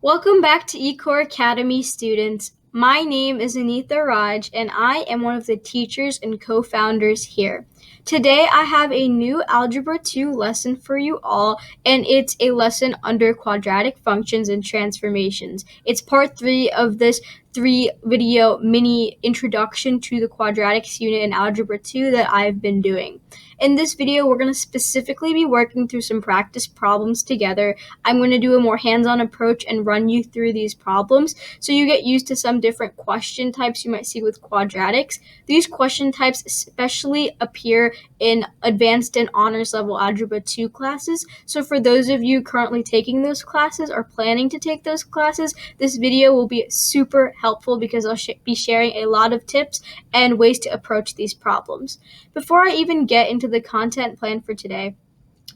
Welcome back to eCoreAcademy students. My name is Anita and I am one of the teachers and co-founders here. Today I have a new Algebra 2 lesson for you all, and it's a lesson under quadratic functions and transformations. It's part 3 of this 3-video mini introduction to the quadratics unit in Algebra 2 that I've been doing. In this video, we're going to specifically be working through some practice problems together. I'm going to do a more hands-on approach and run you through these problems so you get used to some different question types you might see with quadratics. These question types especially appear in advanced and honors level Algebra 2 classes. So for those of you currently taking those classes or planning to take those classes, this video will be super helpful because I'll be sharing a lot of tips and ways to approach these problems. Before I even get into the content planned for today,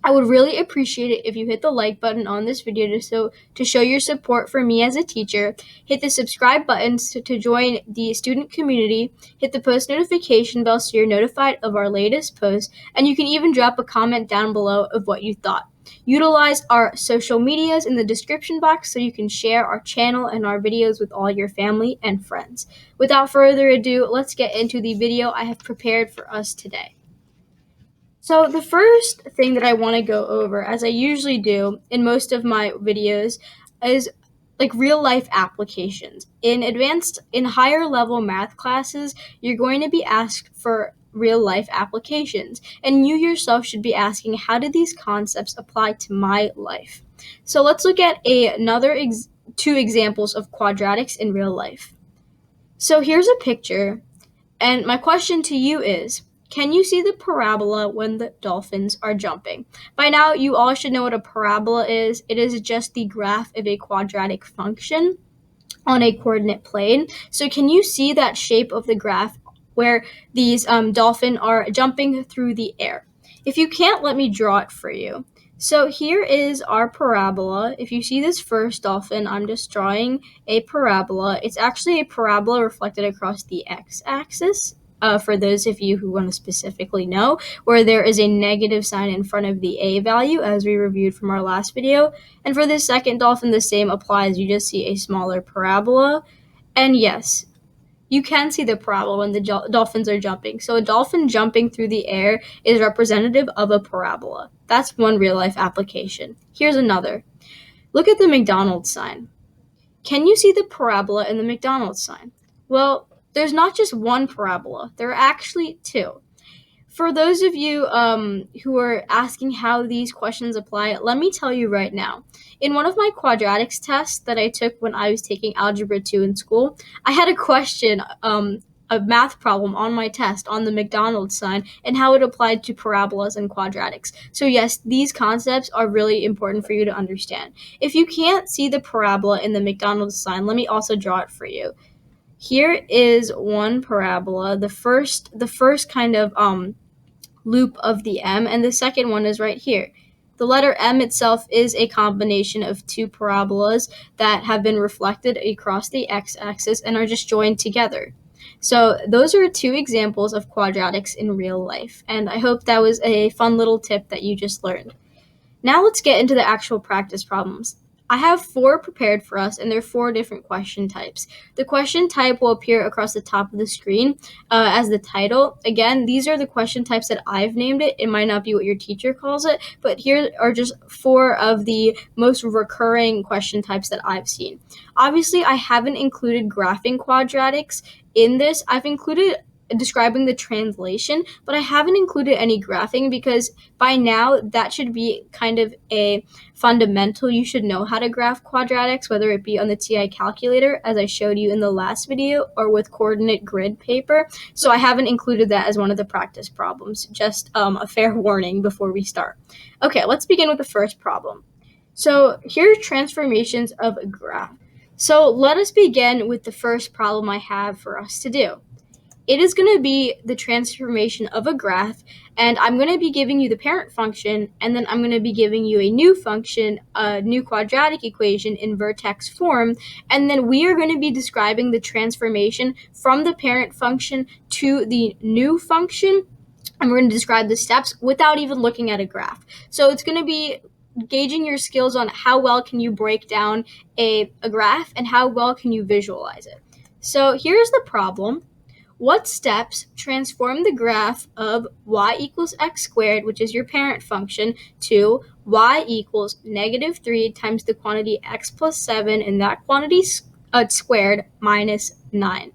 I would really appreciate it if you hit the like button on this video to show your support for me as a teacher. Hit the subscribe button to join the student community. Hit the post notification bell so you're notified of our latest posts. And you can even drop a comment down below of what you thought. Utilize our social medias in the description box so you can share our channel and our videos with all your family and friends. Without further ado, let's get into the video I have prepared for us today. So the first thing that I want to go over, as I usually do in most of my videos, is like real life applications. In higher level math classes, you're going to be asked for real life applications, and you yourself should be asking, how do these concepts apply to my life? So let's look at two examples of quadratics in real life. So here's a picture, and my question to you is, can you see the parabola when the dolphins are jumping? By now, you all should know what a parabola is. It is just the graph of a quadratic function on a coordinate plane. So can you see that shape of the graph where these dolphins are jumping through the air? If you can't, let me draw it for you. So here is our parabola. If you see this first dolphin, I'm just drawing a parabola. It's actually a parabola reflected across the x-axis. For those of you who want to specifically know, where there is a negative sign in front of the a value, as we reviewed from our last video. And for this second dolphin, the same applies. You just see a smaller parabola. And yes, you can see the parabola when the dolphins are jumping. So a dolphin jumping through the air is representative of a parabola. That's one real-life application. Here's another. Look at the McDonald's sign. Can you see the parabola in the McDonald's sign? Well, there's not just one parabola. There are actually two. For those of you who are asking how these questions apply, let me tell you right now. In one of my quadratics tests that I took when I was taking Algebra 2 in school, I had a question, a math problem on my test on the McDonald's sign and how it applied to parabolas and quadratics. So yes, these concepts are really important for you to understand. If you can't see the parabola in the McDonald's sign, let me also draw it for you. Here is one parabola, the first kind of loop of the M, and the second one is right here. The letter M itself is a combination of two parabolas that have been reflected across the x-axis and are just joined together. So those are two examples of quadratics in real life, and I hope that was a fun little tip that you just learned. Now let's get into the actual practice problems. I have 4 prepared for us, and they're 4 different question types. The question type will appear across the top of the screen as the title. Again, these are the question types that I've named it. It might not be what your teacher calls it, but here are just 4 of the most recurring question types that I've seen. Obviously, I haven't included graphing quadratics in this. I've included describing the translation, but I haven't included any graphing because by now that should be kind of a fundamental. You should know how to graph quadratics, whether it be on the TI calculator, as I showed you in the last video, or with coordinate grid paper. So I haven't included that as one of the practice problems. Just a fair warning before we start. Okay, let's begin with the first problem. So here are transformations of a graph. So let us begin with the first problem I have for us to do. It is going to be the transformation of a graph, and I'm going to be giving you the parent function, and then I'm going to be giving you a new function, a new quadratic equation in vertex form, and then we are going to be describing the transformation from the parent function to the new function, and we're going to describe the steps without even looking at a graph. So it's going to be gauging your skills on how well can you break down a graph and how well can you visualize it. So here's the problem. What steps transform the graph of y equals x squared, which is your parent function, to y equals negative 3 times the quantity x plus 7 and that quantity squared minus 9?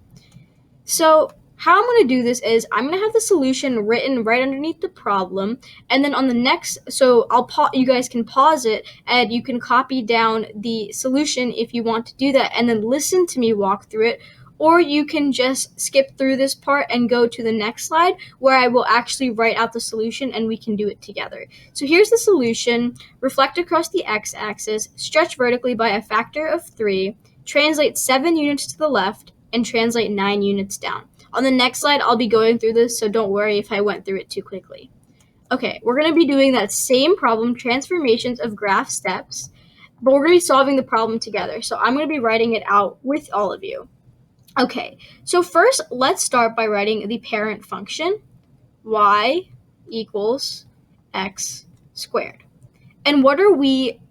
So how I'm going to do this is I'm going to have the solution written right underneath the problem, and then on the next, so you guys can pause it and you can copy down the solution if you want to do that, and then listen to me walk through it. Or you can just skip through this part and go to the next slide where I will actually write out the solution and we can do it together. So here's the solution. Reflect across the x-axis, stretch vertically by a factor of 3, translate 7 units to the left, and translate 9 units down. On the next slide, I'll be going through this, so don't worry if I went through it too quickly. Okay, we're going to be doing that same problem, transformations of graph steps, but we're going to be solving the problem together. So I'm going to be writing it out with all of you. Okay, so first, let's start by writing the parent function, y equals x squared. And what are we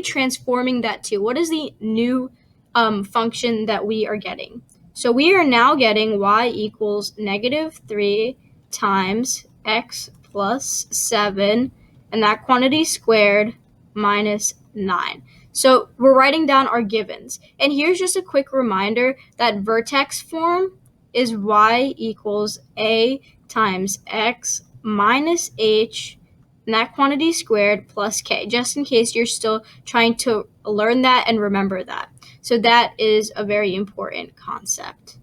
transforming that to? What is the new function that we are getting? So we are now getting y equals negative 3 times x plus 7, and that quantity squared minus 9. So we're writing down our givens. And here's just a quick reminder that vertex form is y equals a times x minus h, and that quantity squared plus k, just in case you're still trying to learn that and remember that. So that is a very important concept.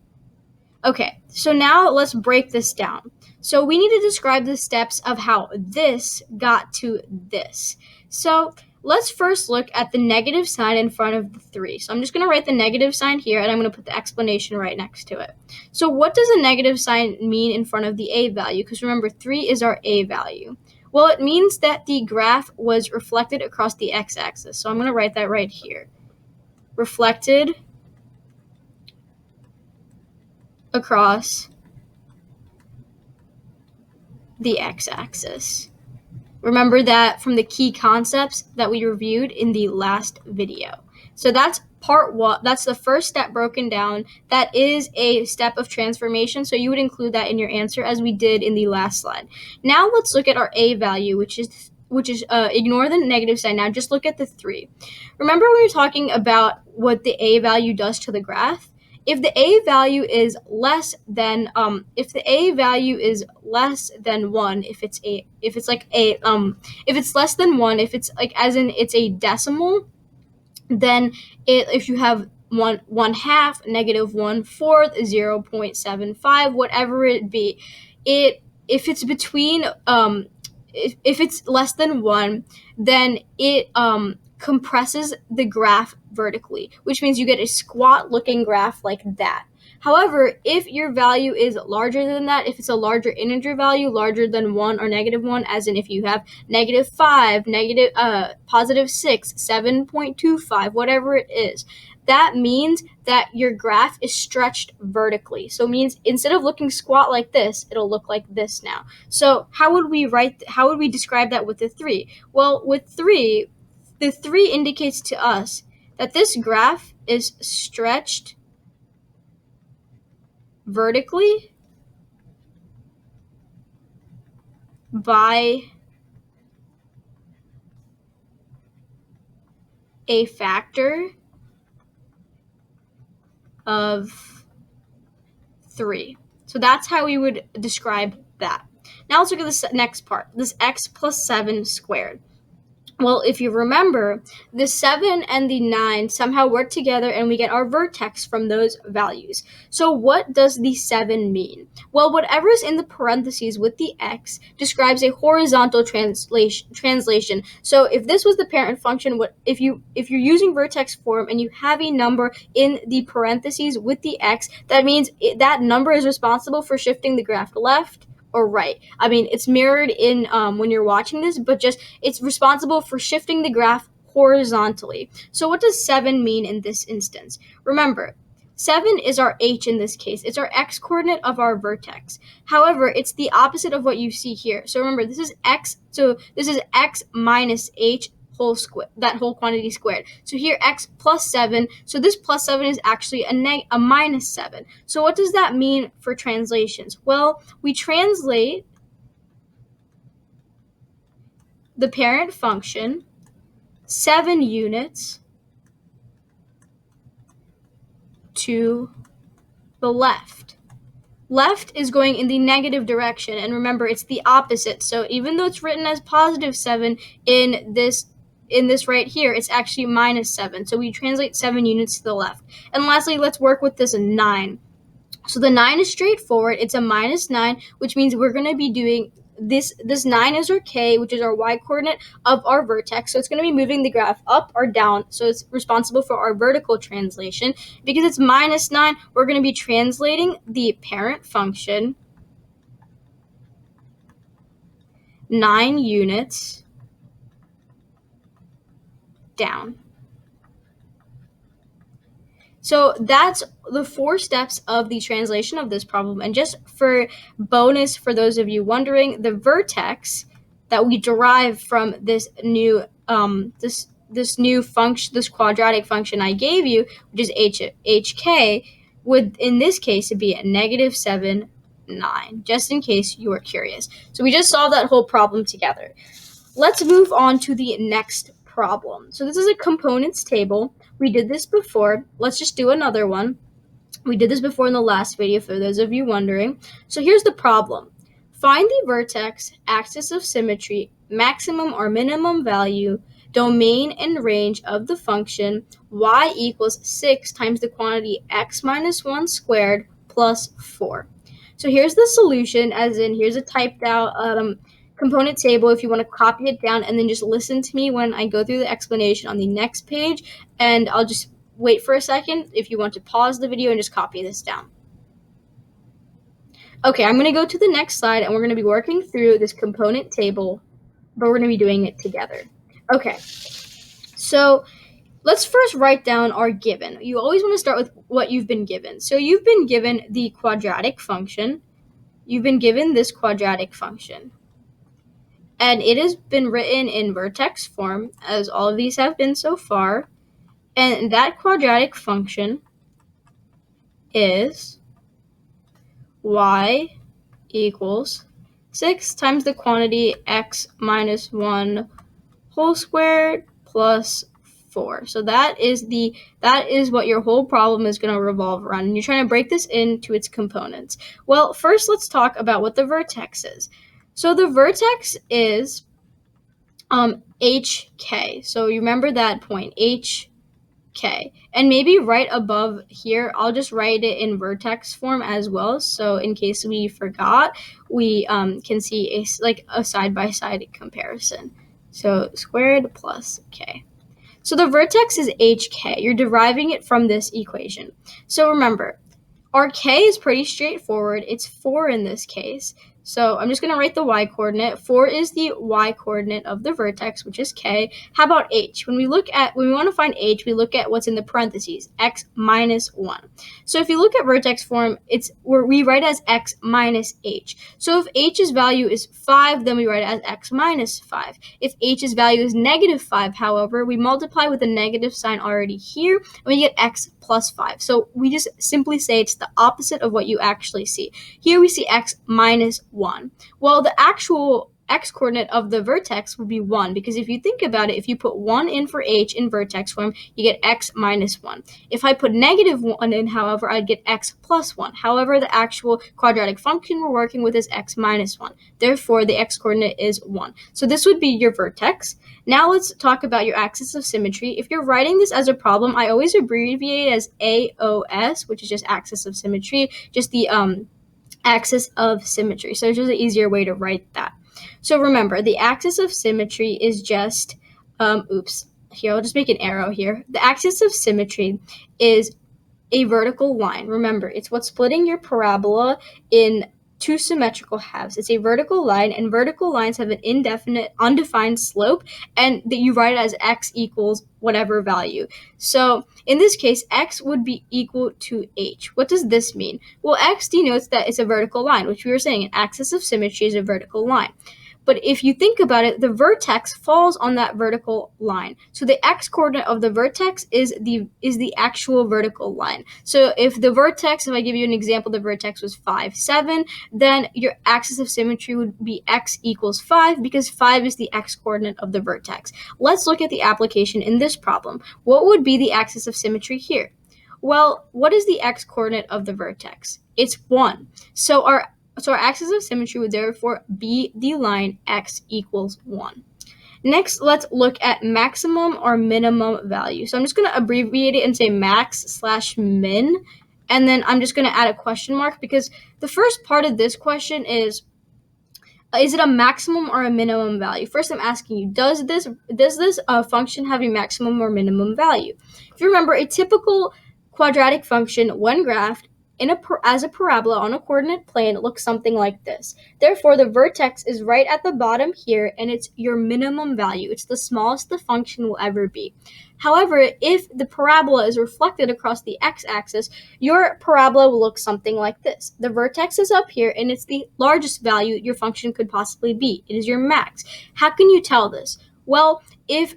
Okay, so now let's break this down. So we need to describe the steps of how this got to this. So let's first look at the negative sign in front of the 3. So I'm just going to write the negative sign here, and I'm going to put the explanation right next to it. So what does a negative sign mean in front of the a value? Because remember, 3 is our a value. Well, it means that the graph was reflected across the x-axis. So I'm going to write that right here. Reflected across the x-axis. Remember that from the key concepts that we reviewed in the last video. So that's part one. That's the first step broken down. That is a step of transformation, so you would include that in your answer as we did in the last slide. Now let's look at our a value, which is ignore the negative sign. Now just look at the 3. Remember when we were talking about what the a value does to the graph? If the a value is less than 1, if it's less than 1, if it's like as in it's a decimal, then if you have 1/2, negative 1/4, 0.75, whatever it be, if it's between if it's less than 1, then it compresses the graph vertically, which means you get a squat looking graph like that. However, if your value is larger than that, if it's a larger integer value, larger than 1 or negative 1, as in if you have negative 5, positive 6, 7.25, whatever it is, that means that your graph is stretched vertically. So it means instead of looking squat like this, it'll look like this now. So how would we describe that with the 3? Well, with 3, the 3 indicates to us that this graph is stretched vertically by a factor of 3. So that's how we would describe that. Now let's look at this next part, this x plus 7 squared. Well, if you remember, the 7 and the 9 somehow work together and we get our vertex from those values. So what does the 7 mean? Well, whatever is in the parentheses with the x describes a horizontal translation. So if this was the parent function, if you're using vertex form and you have a number in the parentheses with the x, that means that number is responsible for shifting the graph left or right. I mean, it's mirrored in when you're watching this, but just it's responsible for shifting the graph horizontally. So what does 7 mean in this instance? Remember, 7 is our h in this case. It's our x coordinate of our vertex. However, it's the opposite of what you see here. So remember, this is x. So this is x minus h whole quantity squared. So here x plus 7, so this plus 7 is actually a minus 7. So what does that mean for translations? Well, we translate the parent function 7 units to the left. Left is going in the negative direction, and remember, it's the opposite. So even though it's written as positive 7 in this right here, it's actually minus 7. So we translate 7 units to the left. And lastly, let's work with this 9. So the 9 is straightforward. It's a minus 9, which means we're going to be doing this 9 is our k, which is our y-coordinate of our vertex. So it's going to be moving the graph up or down. So it's responsible for our vertical translation. Because it's minus 9, we're going to be translating the parent function 9 units down. So that's the 4 steps of the translation of this problem. And just for bonus, for those of you wondering, the vertex that we derive from this new this new function, this quadratic function I gave you, which is hk, would in this case be a negative 7, 9, just in case you were curious. So we just solved that whole problem together. Let's move on to the next problem. So this is a components table. We did this before. Let's just do another one. We did this before in the last video for those of you wondering. So here's the problem. Find the vertex, axis of symmetry, maximum or minimum value, domain and range of the function y equals 6 times the quantity x minus 1 squared plus 4. So here's the solution, as in here's a typed out component table if you want to copy it down, and then just listen to me when I go through the explanation on the next page, and I'll just wait for a second if you want to pause the video and just copy this down. Okay, I'm going to go to the next slide, and we're going to be working through this component table, but we're going to be doing it together. Okay, so let's first write down our given. You always want to start with what you've been given. So you've been given the quadratic function. You've been given this quadratic function. And it has been written in vertex form, as all of these have been so far. And that quadratic function is y equals 6 times the quantity x minus 1 whole squared plus 4. So that is what your whole problem is going to revolve around. And you're trying to break this into its components. Well, first let's talk about what the vertex is. So the vertex is HK. So you remember that point, HK. And maybe right above here, I'll just write it in vertex form as well. So in case we forgot, we can see a side-by-side comparison. So squared plus k. So the vertex is HK. You're deriving it from this equation. So remember, our k is pretty straightforward. It's 4 in this case. So I'm just going to write the y-coordinate. 4 is the y-coordinate of the vertex, which is k. How about h? When we want to find h, we look at what's in the parentheses, x minus 1. So if you look at vertex form, we write it as x minus h. So if h's value is 5, then we write it as x minus 5. If h's value is negative 5, however, we multiply with a negative sign already here, and we get x plus 5. So we just simply say it's the opposite of what you actually see. Here we see x minus 1. Well, the actual x-coordinate of the vertex would be 1, because if you think about it, if you put 1 in for h in vertex form, you get x minus 1. If I put negative 1 in, however, I'd get x plus 1. However, the actual quadratic function we're working with is x minus 1. Therefore, the x-coordinate is 1. So this would be your vertex. Now let's talk about your axis of symmetry. If you're writing this as a problem, I always abbreviate it as AOS, which is just axis of symmetry, just the axis of symmetry. So it's just an easier way to write that. So remember, the axis of symmetry is just, here, I'll just make an arrow here. The axis of symmetry is a vertical line. Remember, it's what's splitting your parabola in two symmetrical halves. It's a vertical line, and vertical lines have an indefinite, undefined slope, and that you write it as x equals whatever value. So in this case, x would be equal to h. What does this mean? Well, x denotes that it's a vertical line, which we were saying an axis of symmetry is a vertical line. But if you think about it, the vertex falls on that vertical line. So the x-coordinate of the vertex is the actual vertical line. So if I give you an example, the vertex was 5, 7, then your axis of symmetry would be x equals 5 because 5 is the x-coordinate of the vertex. Let's look at the application in this problem. What would be the axis of symmetry here? Well, what is the x-coordinate of the vertex? It's 1. So our axis of symmetry would therefore be the line x equals 1. Next, let's look at maximum or minimum value. So I'm just going to abbreviate it and say max/min, and then I'm just going to add a question mark because the first part of this question is it a maximum or a minimum value? First, I'm asking you, does this function have a maximum or minimum value? If you remember, a typical quadratic function, when graphed as a parabola on a coordinate plane, looks something like this. Therefore, the vertex is right at the bottom here, and it's your minimum value. It's the smallest the function will ever be. However, if the parabola is reflected across the x-axis, your parabola will look something like this. The vertex is up here, and it's the largest value your function could possibly be. It is your max. How can you tell this? Well, if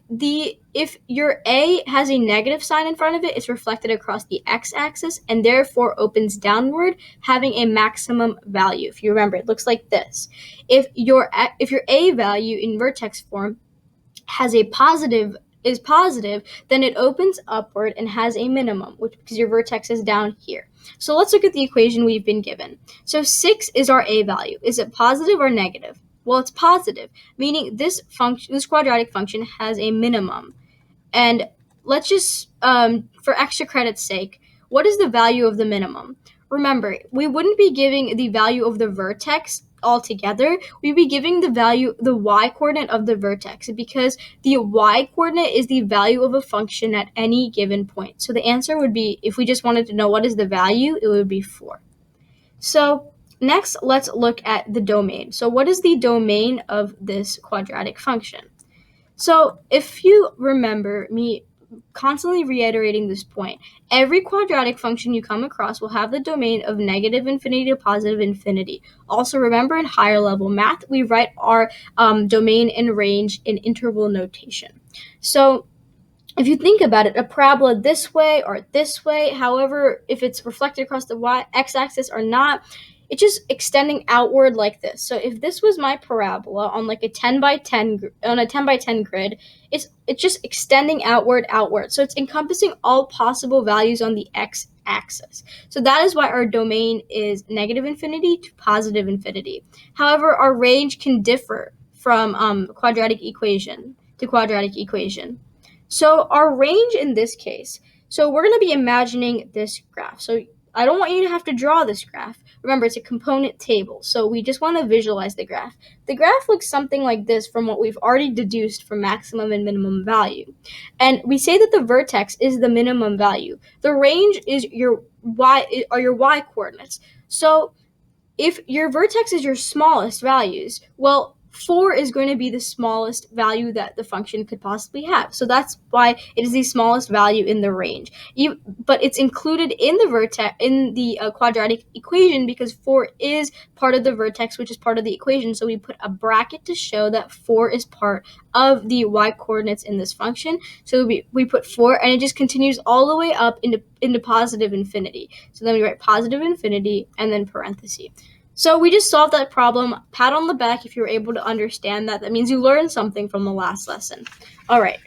your a has a negative sign in front of it, it's reflected across the x-axis and therefore opens downward, having a maximum value. If you remember, it looks like this. If your a value in vertex form is positive, then it opens upward and has a minimum, because your vertex is down here. So let's look at the equation we've been given. So 6 is our a value. Is it positive or negative? Well, it's positive, meaning this quadratic function has a minimum. And let's just, for extra credit's sake, what is the value of the minimum? Remember, we wouldn't be giving the value of the vertex altogether. We'd be giving the y-coordinate of the vertex, because the y-coordinate is the value of a function at any given point. So the answer would be, if we just wanted to know what is the value, it would be 4. So next, let's look at the domain. So what is the domain of this quadratic function? So if you remember me constantly reiterating this point, every quadratic function you come across will have the domain of negative infinity to positive infinity. Also, remember, in higher level math, we write our domain and range in interval notation. So if you think about it, a parabola this way or this way, however, if it's reflected across the x-axis or not, it's just extending outward like this. So if this was my parabola on like a 10 by 10 grid, it's just extending outward. So it's encompassing all possible values on the x-axis. So that is why our domain is negative infinity to positive infinity. However, our range can differ from quadratic equation to quadratic equation. So our range in this case, so we're going to be imagining this graph. So I don't want you to have to draw this graph. Remember, it's a component table, so we just want to visualize the graph. The graph looks something like this from what we've already deduced from maximum and minimum value. And we say that the vertex is the minimum value. The range is your y coordinates. So if your vertex is your smallest values, well, 4 is going to be the smallest value that the function could possibly have. So that's why it is the smallest value in the range. But it's included in the quadratic equation because 4 is part of the vertex, which is part of the equation. So we put a bracket to show that 4 is part of the y coordinates in this function. So we put 4, and it just continues all the way up into positive infinity. So then we write positive infinity and then parentheses. So we just solved that problem. Pat on the back if you were able to understand that. That means you learned something from the last lesson. All right,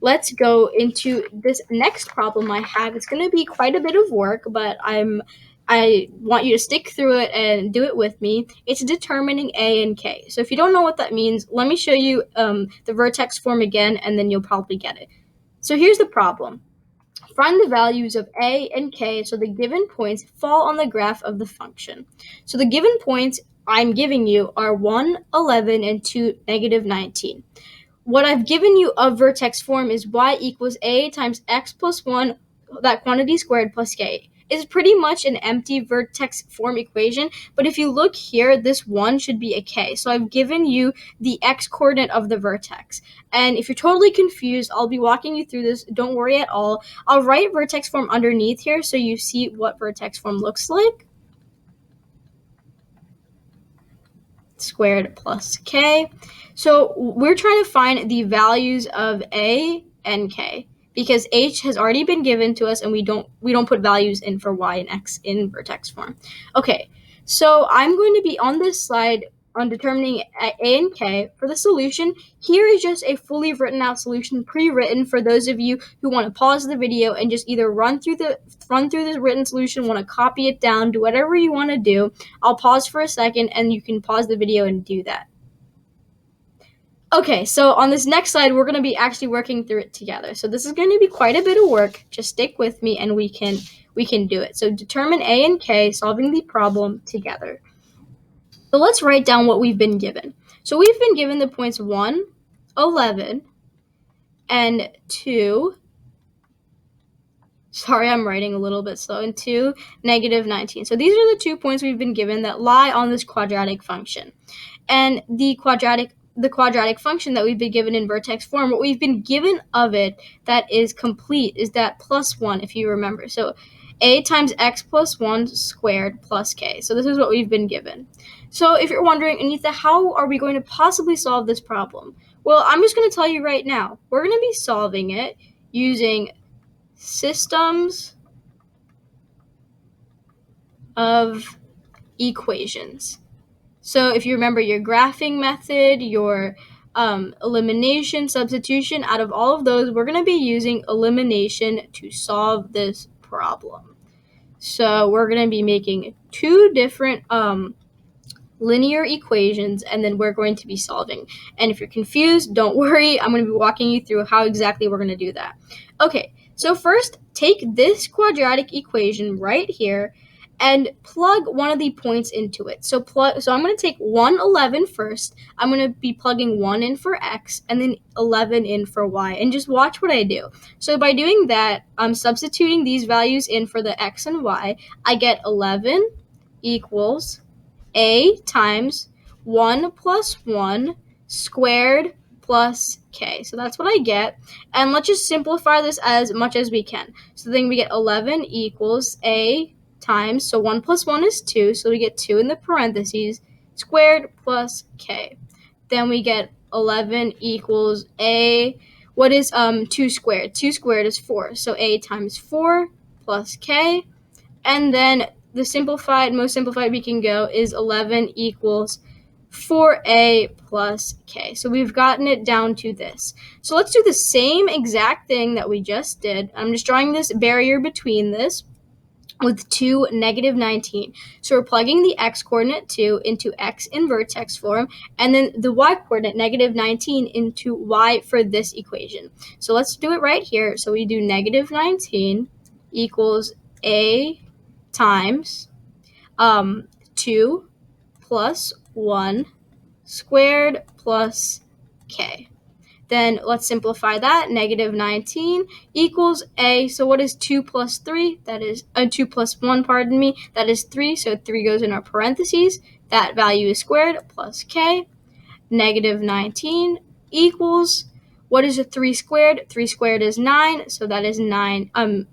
let's go into this next problem I have. It's going to be quite a bit of work, but I want you to stick through it and do it with me. It's determining a and k. So if you don't know what that means, let me show you the vertex form again, and then you'll probably get it. So here's the problem. Find the values of a and k so the given points fall on the graph of the function. So the given points I'm giving you are 1, 11, and 2, negative 19. What I've given you of vertex form is y equals a times x plus 1, that quantity squared, plus k. It's pretty much an empty vertex form equation, but if you look here, this 1 should be a k. So I've given you the x coordinate of the vertex. And if you're totally confused, I'll be walking you through this. Don't worry at all. I'll write vertex form underneath here so you see what vertex form looks like. squared plus k. So we're trying to find the values of a and k because h has already been given to us and we don't put values in for y and x in vertex form. Okay, so I'm going to be on this slide on determining a and k. For the solution, here is just a fully written out solution, pre-written, for those of you who want to pause the video and just either run through the written solution, want to copy it down, do whatever you want to do. I'll pause for a second and you can pause the video and do that. Okay, so on this next slide, we're going to be actually working through it together. So this is going to be quite a bit of work. Just stick with me and we can do it. So determine a and k, solving the problem together. So let's write down what we've been given. So we've been given the points 1, 11, and 2. Sorry, I'm writing a little bit slow. And 2, negative 19. So these are the 2 points we've been given that lie on this quadratic function. And the quadratic function that we've been given in vertex form, what we've been given of it that is complete is that plus 1, if you remember. So a times x plus 1 squared plus k. So this is what we've been given. So if you're wondering, Anita, how are we going to possibly solve this problem? Well, I'm just going to tell you right now. We're going to be solving it using systems of equations. So if you remember your graphing method, your elimination, substitution, out of all of those, we're going to be using elimination to solve this problem. So we're going to be making 2 different linear equations, and then we're going to be solving. And if you're confused, don't worry. I'm going to be walking you through how exactly we're going to do that. Okay, so first, take this quadratic equation right here and plug one of the points into it. So I'm going to take 11 first. I'm going to be plugging 1 in for x and then 11 in for y, and just watch what I do. So by doing that, I'm substituting these values in for the x and y. I get 11 equals a times 1 plus 1 squared plus k. So that's what I get. And let's just simplify this as much as we can. So then we get 11 equals a times, so 1 plus 1 is 2, so we get 2 in the parentheses, squared plus k. Then we get 11 equals a, what is 2 squared? 2 squared is 4, so a times 4 plus k. And then the most simplified we can go is 11 equals 4a plus k. So we've gotten it down to this. So let's do the same exact thing that we just did. I'm just drawing this barrier between this with 2, negative 19. So we're plugging the x coordinate 2 into x in vertex form, and then the y coordinate, negative 19, into y for this equation. So let's do it right here. So we do negative 19 equals a times 2 plus 1 squared plus k. Then let's simplify that. Negative 19 equals a. So what is 2 plus 3? That is 2 plus 1, pardon me. That is 3. So 3 goes in our parentheses. That value is squared plus k. Negative 19 equals, what is a 3 squared? 3 squared is 9. So that is 9. Let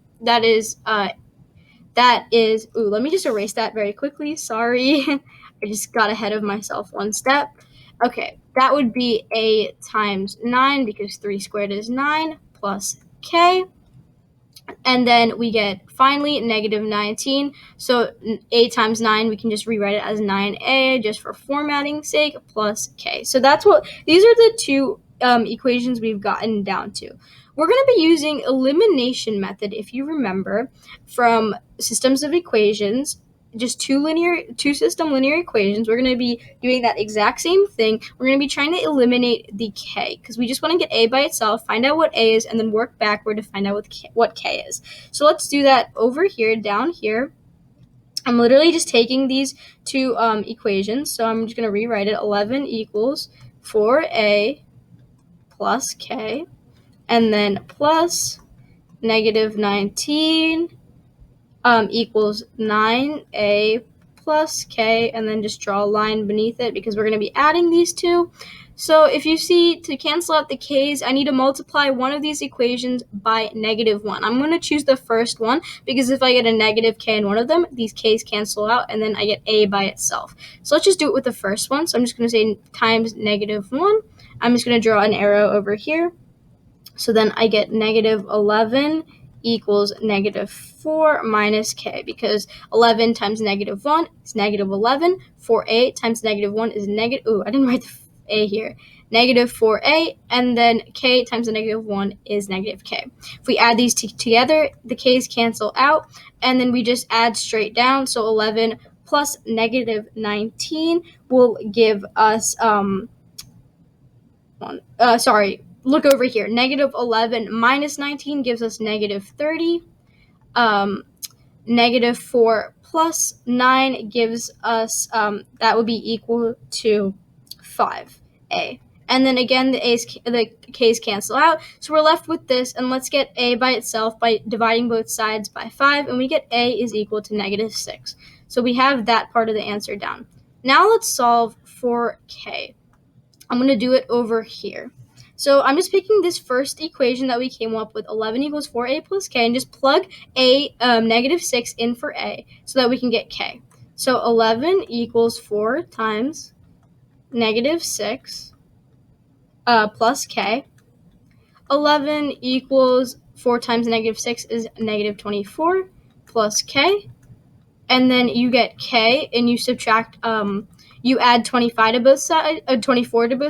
me just erase that very quickly. Sorry. I just got ahead of myself one step. Okay, that would be a times 9 because 3 squared is 9 plus k. And then we get, finally, negative 19. So a times 9, we can just rewrite it as 9a just for formatting's sake, plus k. So these are the 2 equations we've gotten down to. We're going to be using elimination method, if you remember, from systems of equations, just 2 system linear equations. We're going to be doing that exact same thing. We're going to be trying to eliminate the k because we just want to get a by itself, find out what a is, and then work backward to find out what k is. So let's do that over here, down here. I'm literally just taking these 2 equations. So I'm just going to rewrite it. 11 equals 4a plus k, and then plus negative 19 equals 9a plus k, and then just draw a line beneath it because we're going to be adding these two. So if you see, to cancel out the k's, I need to multiply one of these equations by -1. I'm going to choose the first one because if I get a negative k in one of them, these k's cancel out, and then I get a by itself. So let's just do it with the first one. So I'm just going to say times -1. I'm just going to draw an arrow over here. So then I get -11 equals -4 minus k, because 11 times -1 is -11. 4a times -1 is I didn't write the a here. -4a, and then k times the -1 is -k. If we add these together, the k's cancel out, and then we just add straight down. So 11 plus -19 will give us look over here. -11 minus 19 gives us -30. -4 plus 9 gives us, that would be equal to 5a. And then again, the k's cancel out. So we're left with this, and let's get a by itself by dividing both sides by 5, and we get a is equal to -6. So we have that part of the answer down. Now let's solve for k. I'm going to do it over here. So I'm just picking this first equation that we came up with, 11 equals 4a plus k, and just plug a -6 in for a so that we can get k. So 11 equals 4 times -6 plus k. 11 equals 4 times -6 is -24 plus k. And then you get k, and you subtract, you add 24 to both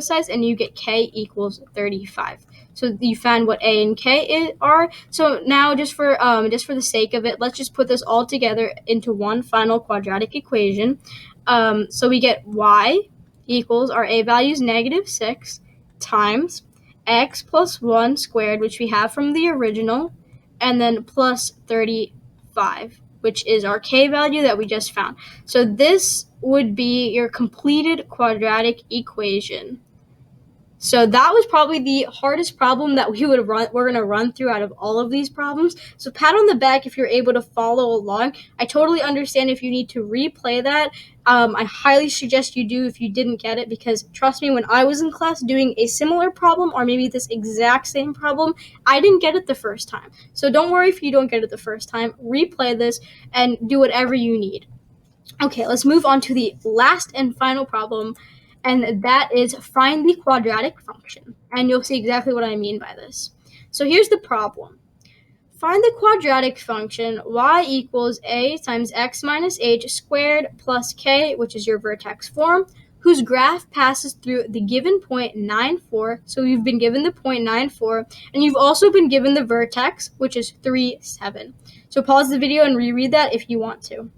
sides, and you get k equals 35. So you found what a and k are. So now, just for the sake of it, let's just put this all together into one final quadratic equation. So we get y equals, our a value is -6 times x plus 1 squared, which we have from the original, and then plus 35, which is our k value that we just found. So this would be your completed quadratic equation. So that was probably the hardest problem that we're going to run through out of all of these problems. So pat on the back if you're able to follow along. I totally understand if you need to replay that. I highly suggest you do if you didn't get it, because trust me, when I was in class doing a similar problem, or maybe this exact same problem, I didn't get it the first time. So don't worry if you don't get it the first time. Replay this and do whatever you need. Okay, let's move on to the last and final problem, and that is find the quadratic function. And you'll see exactly what I mean by this. So here's the problem. Find the quadratic function y equals a times x minus h squared plus k, which is your vertex form, whose graph passes through the given point 9, 4. So you've been given the point 9, 4, and you've also been given the vertex, which is 3, 7. So pause the video and reread that if you want to.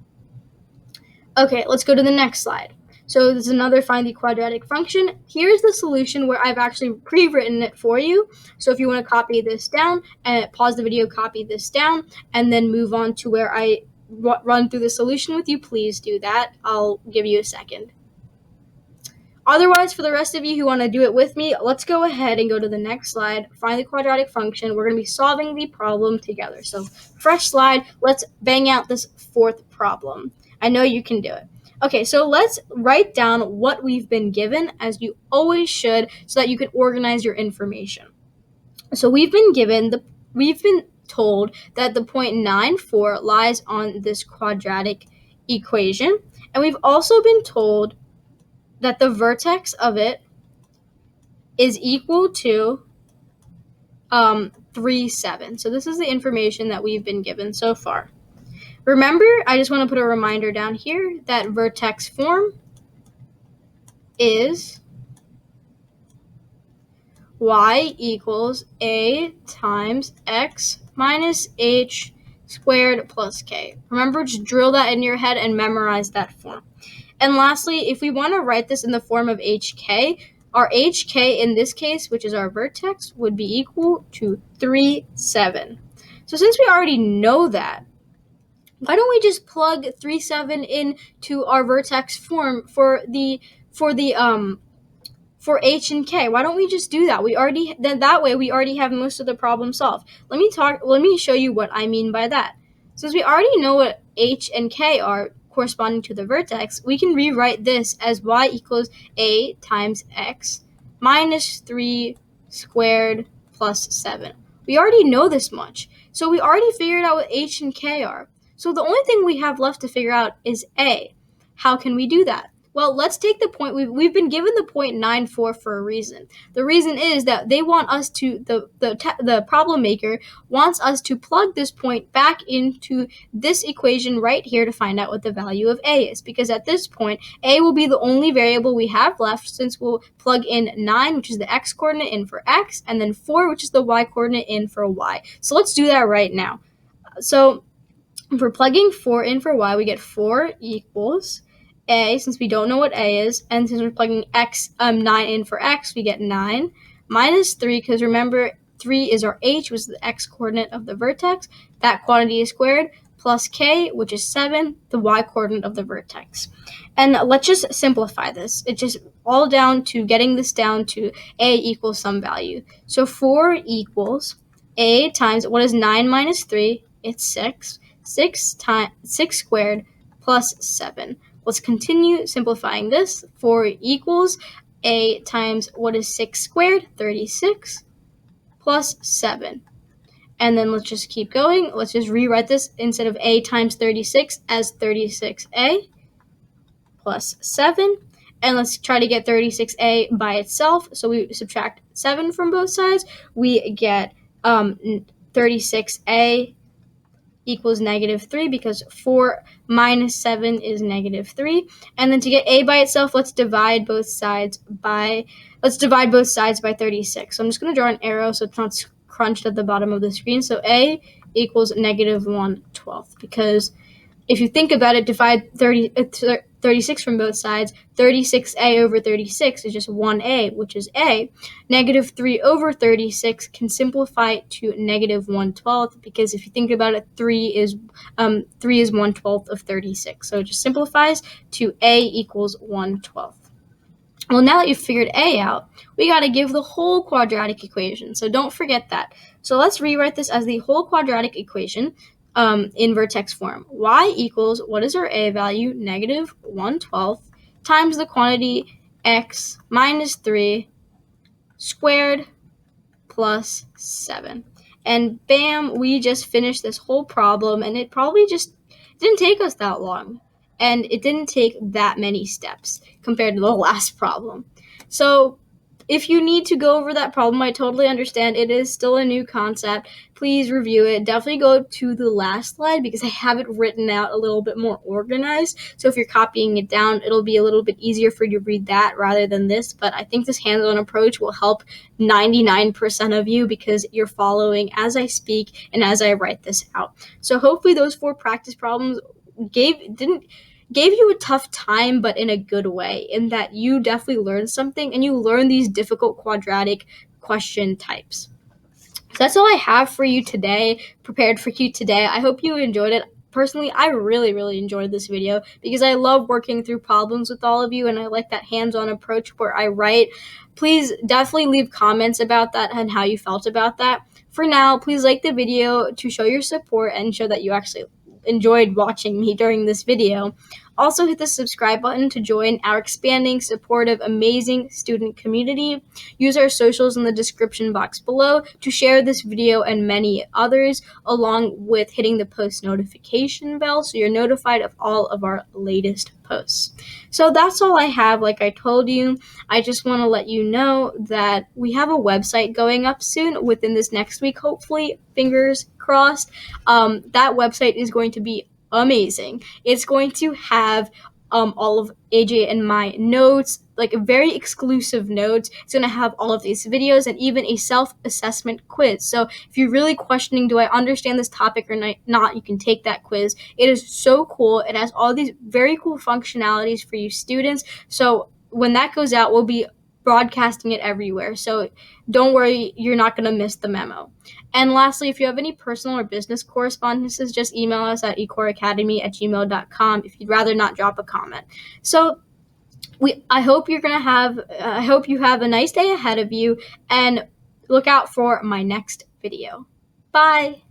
Okay, let's go to the next slide. So this is another find the quadratic function. Here's the solution where I've actually pre-written it for you. So if you want to copy this down, and pause the video, copy this down, and then move on to where I run through the solution with you, please do that. I'll give you a second. Otherwise, for the rest of you who want to do it with me, let's go ahead and go to the next slide. Find the quadratic function. We're going to be solving the problem together. So fresh slide. Let's bang out this fourth problem. I know you can do it. Okay, so let's write down what we've been given, as you always should, so that you can organize your information. So we've been told that the point 9, 4 lies on this quadratic equation, and we've also been told that the vertex of it is equal to 3, 7. So this is the information that we've been given so far. Remember, I just want to put a reminder down here that vertex form is y equals a times x minus h squared plus k. Remember, just drill that in your head and memorize that form. And lastly, if we want to write this in the form of hk, our hk in this case, which is our vertex, would be equal to 3, 7. So since we already know that, why don't we just plug 3, 7 into our vertex form for h and k? Why don't we just do that? That way we already have most of the problem solved. Let me show you what I mean by that. Since we already know what h and k are, corresponding to the vertex, we can rewrite this as y equals a times x minus 3 squared plus 7. We already know this much. So we already figured out what h and k are. So the only thing we have left to figure out is a. How can we do that? Well, let's take the point. We've been given the point 94 for a reason. The reason is that they want us to, the problem maker wants us to plug this point back into this equation right here to find out what the value of a is. Because at this point, a will be the only variable we have left, since we'll plug in 9, which is the x coordinate, in for x, and then 4, which is the y coordinate, in for y. So let's do that right now. So if we're plugging 4 in for y, we get 4 equals a, since we don't know what a is, and since we're plugging 9 in for x, we get 9 minus 3, because remember 3 is our h, which is the x coordinate of the vertex. That quantity is squared, plus k, which is 7, the y coordinate of the vertex. And let's just simplify this. It's just all down to getting this down to a equals some value. So 4 equals a times, what is 9 minus 3? It's 6. 6 squared plus 7. Let's continue simplifying this. 4 equals a times, what is 6 squared? 36 plus 7. And then let's just keep going. Let's just rewrite this instead of a times 36 as 36a plus 7. And let's try to get 36a by itself. So we subtract 7 from both sides. We get 36a equals negative 3, because 4 minus 7 is negative 3. And then to get a by itself, let's divide both sides by 36. So I'm just going to draw an arrow so it's not crunched at the bottom of the screen. So a equals negative 1/12, because if you think about it, divide 36 from both sides. 36a over 36 is just 1a, which is a. Negative 3 over 36 can simplify it to negative 1/12, because if you think about it, 3 is 1/12 of 36. So it just simplifies to a equals 1/12. Well, now that you've figured a out, we got to give the whole quadratic equation. So don't forget that. So let's rewrite this as the whole quadratic equation in vertex form. Y equals, what is our a value? Negative 1/12 times the quantity x minus 3 squared plus 7. And bam, we just finished this whole problem, and it probably just didn't take us that long. And it didn't take that many steps compared to the last problem. So if you need to go over that problem, I totally understand. It is still a new concept. Please review it. Definitely go to the last slide, because I have it written out a little bit more organized. So if you're copying it down, it'll be a little bit easier for you to read that rather than this. But I think this hands-on approach will help 99% of you, because you're following as I speak and as I write this out. So hopefully those 4 practice problems gave you a tough time, but in a good way, in that you definitely learned something and you learned these difficult quadratic question types. So that's all I have for you today, prepared for you today. I hope you enjoyed it. Personally, I really, really enjoyed this video, because I love working through problems with all of you, and I like that hands-on approach where I write. Please definitely leave comments about that and how you felt about that. For now, please like the video to show your support and show that you actually enjoyed watching me during this video. Also, hit the subscribe button to join our expanding, supportive, amazing student community. Use our socials in the description box below to share this video and many others, along with hitting the post notification bell so you're notified of all of our latest posts. So that's all I have. Like I told you, I just want to let you know that we have a website going up soon, within this next week, hopefully, fingers crossed. That website is going to be amazing. It's going to have all of AJ and my notes, like very exclusive notes. It's going to have all of these videos and even a self-assessment quiz. So if you're really questioning, do I understand this topic or not, you can take that quiz. It is so cool. It has all these very cool functionalities for you students. So when that goes out, we'll be broadcasting it everywhere. So don't worry, you're not going to miss the memo. And lastly, if you have any personal or business correspondences, just email us at eCoreAcademy@gmail.com if you'd rather not drop a comment. So I hope you have a nice day ahead of you, and look out for my next video. Bye.